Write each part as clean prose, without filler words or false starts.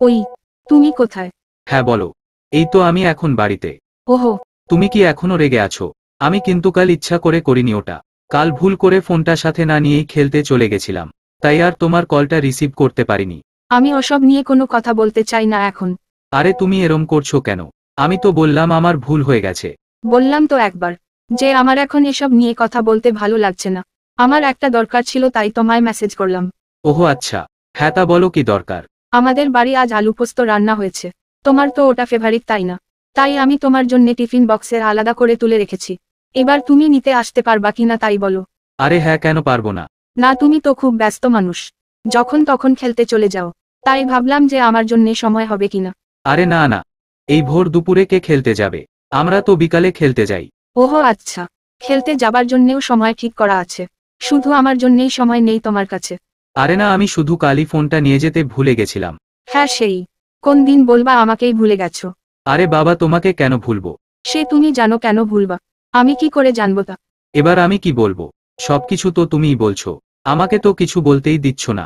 ওই, তুমি কোথায়? হ্যাঁ বলো। এই তো আমি এখন বাড়িতে। ওহো। তুমি কি এখনো রেগে আছো? আমি কিন্তু কাল ইচ্ছা করে করিনি ওটা। কাল ভুল করে ফোনটা সাথে না নিয়েই খেলতে চলে গেছিলাম, তাই আর তোমার কলটা রিসিভ করতে পারিনি। আমি ওসব নিয়ে কোনো কথা বলতে চাই না এখন। আরে তুমি এরম করছো কেন? আমি তো বললাম আমার ভুল হয়ে গেছে। বললাম তো একবার যে আমার এখন এসব নিয়ে কথা বলতে ভালো লাগছে না। আমার একটা দরকার ছিল, তাই তোমায় মেসেজ করলাম। ওহো আচ্ছা। হ্যাঁ তা বলো কি দরকার? আমাদের বাড়ি আজ আলু পোস্ত রান্না হয়েছে। তোমার তো ওটা ফেভারিট, তাই না? তাই আমি তোমার জন্য টিফিন বক্সে আলাদা করে তুলে রেখেছি। এবার তুমি নিতে আসতে পারবা কিনা তাই বলো। আরে হ্যাঁ, কেন পারবো না। না, তুমি তো খুব ব্যস্ত মানুষ, যখন তখন খেলতে চলে যাও। তাই ভাবলাম যে আমার জন্যে সময় হবে কিনা। আরে না না, এই ভোর দুপুরে কে খেলতে যাবে? আমরা তো বিকালে খেলতে যাই। ওহো আচ্ছা, খেলতে যাবার জন্যেও সময় ঠিক করা আছে, শুধু আমার জন্যেই সময় নেই তোমার কাছে। আরে না, আমি শুধু কালই ফোনটা নিয়ে যেতে ভুলে গেছিলাম। হ্যাঁ সেই, কোন দিন বলবা আমাকেই ভুলে গেছো? আরে বাবা, তোমাকে কেন ভুলবো? সে তুমি জানো, কেন ভুলবা? আমি কি করে জানবো তা? এবার আমি কি বলবো? সবকিছু তো তুমিই বলছো, আমাকে তো কিছু বলতেই দিচ্ছ না।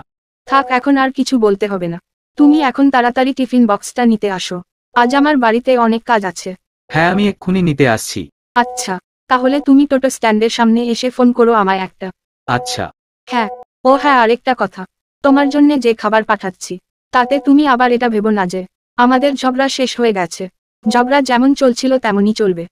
থাক, এখন আর কিছু বলতে হবে না। তুমি এখন তাড়াতাড়ি টিফিন বক্সটা নিতে আসো। আজ আমার বাড়িতে অনেক কাজ আছে। হ্যাঁ আমি এক্ষুনি নিতে আসছি। আচ্ছা, তাহলে তুমি টোটো স্ট্যান্ডের সামনে এসে ফোন করো আমায় একটা। আচ্ছা। হ্যাঁ। ও হ্যাঁ, আরেকটা কথা, তোমার জন্যে যে খাবার পাঠাচ্ছি তাতে তুমি আবার এটা ভেবো না যে আমাদের ঝগড়া শেষ হয়ে গেছে। ঝগড়া যেমন চলছিল তেমনই চলবে।